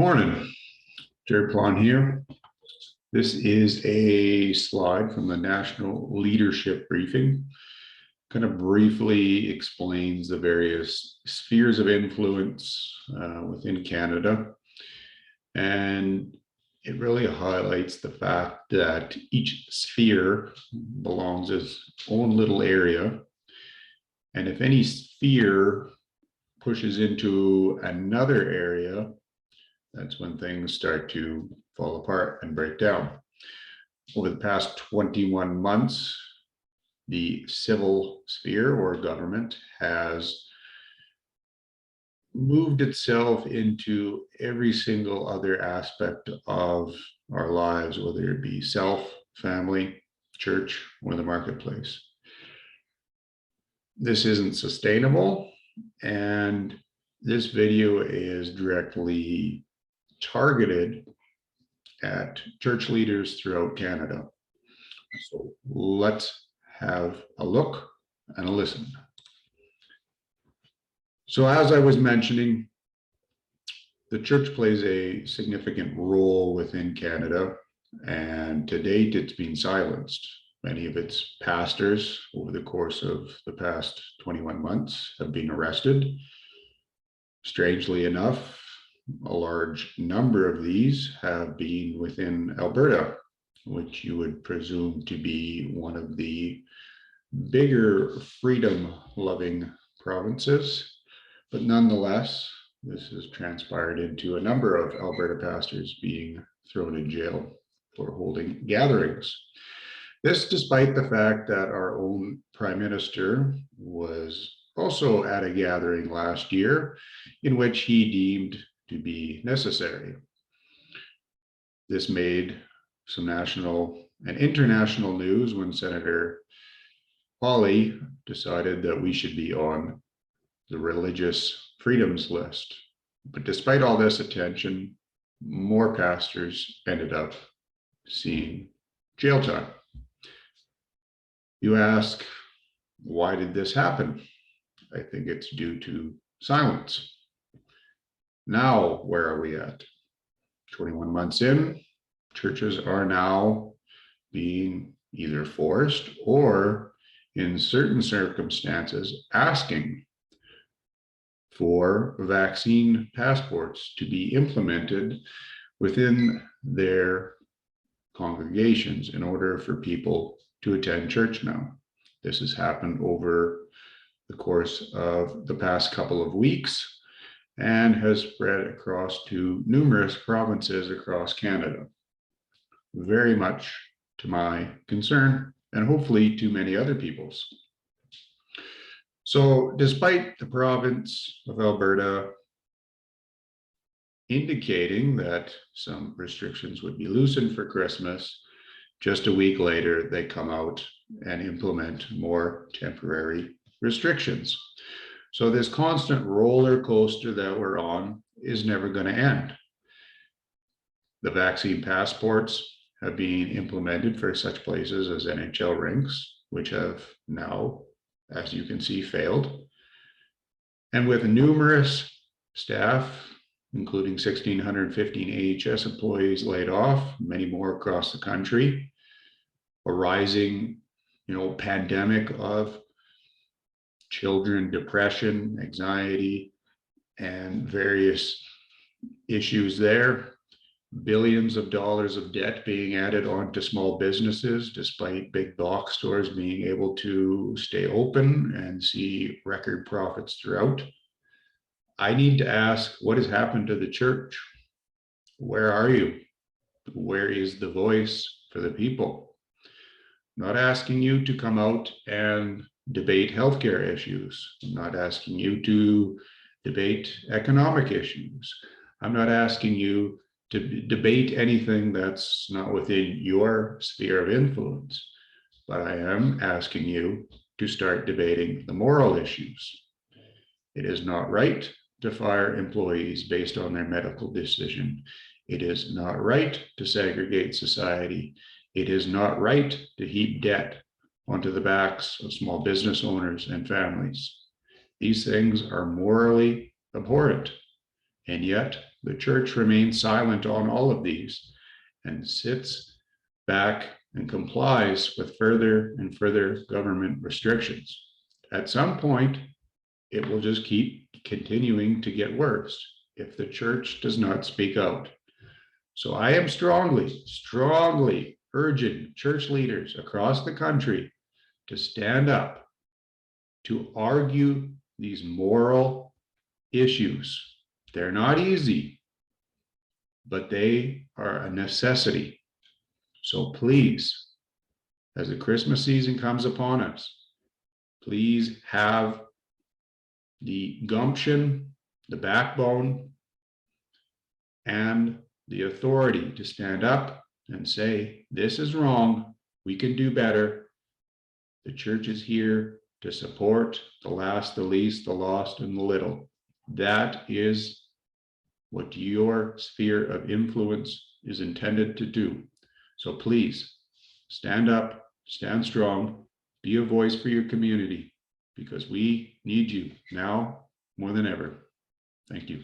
Morning, Jerry Plon here. This is a slide from the National Leadership Briefing. Kind of briefly explains the various spheres of influence within Canada. And it really highlights the fact that each sphere belongs as its own little area. And if any sphere pushes into another area, that's when things start to fall apart and break down. Over the past 21 months, the civil sphere or government has moved itself into every single other aspect of our lives, whether it be self, family, church, or the marketplace. This isn't sustainable, and this video is directly targeted at church leaders throughout Canada. So let's have a look and a listen. So as I was mentioning, the church plays a significant role within Canada, and to date it's been silenced. Many of its pastors over the course of the past 21 months have been arrested. Strangely enough, a large number of these have been within Alberta, which you would presume to be one of the bigger freedom-loving provinces. But nonetheless, this has transpired into a number of Alberta pastors being thrown in jail for holding gatherings. This despite the fact that our own Prime Minister was also at a gathering last year in which he deemed to be necessary. This made some national and international news when Senator Hawley decided that we should be on the religious freedoms list. But despite all this attention, more pastors ended up seeing jail time. You ask, why did this happen? I think it's due to silence. Now, where are we at? 21 months in, churches are now being either forced or, in certain circumstances, asking for vaccine passports to be implemented within their congregations in order for people to attend church now. This has happened over the course of the past couple of weeks and has spread across to numerous provinces across Canada. Very much to my concern, and hopefully to many other people's. So despite the province of Alberta indicating that some restrictions would be loosened for Christmas, just a week later, they come out and implement more temporary restrictions. So this constant roller coaster that we're on is never going to end. The vaccine passports have been implemented for such places as NHL rinks, which have now, as you can see, failed. And with numerous staff, including 1,615 AHS employees laid off, many more across the country, a rising, pandemic of children depression, anxiety, and various issues there. Billions of dollars of debt being added onto small businesses, despite big box stores being able to stay open and see record profits throughout. I need to ask, what has happened to the church? Where are you? Where is the voice for the people? I'm not asking you to come out and debate healthcare issues. I'm not asking you to debate economic issues. I'm not asking you to debate anything that's not within your sphere of influence, but I am asking you to start debating the moral issues. It is not right to fire employees based on their medical decision. It is not right to segregate society. It is not right to heap debt onto the backs of small business owners and families. These things are morally abhorrent, and yet the church remains silent on all of these and sits back and complies with further and further government restrictions. At some point, it will just keep continuing to get worse if the church does not speak out. So I am strongly urging church leaders across the country to stand up, to argue these moral issues. They're not easy, but they are a necessity. So please, as the Christmas season comes upon us, please have the gumption, the backbone, and the authority to stand up and say, this is wrong, we can do better. The church is here to support the last, the least, the lost, and the little. That is what your sphere of influence is intended to do. So please stand up, stand strong, be a voice for your community, because we need you now more than ever. Thank you.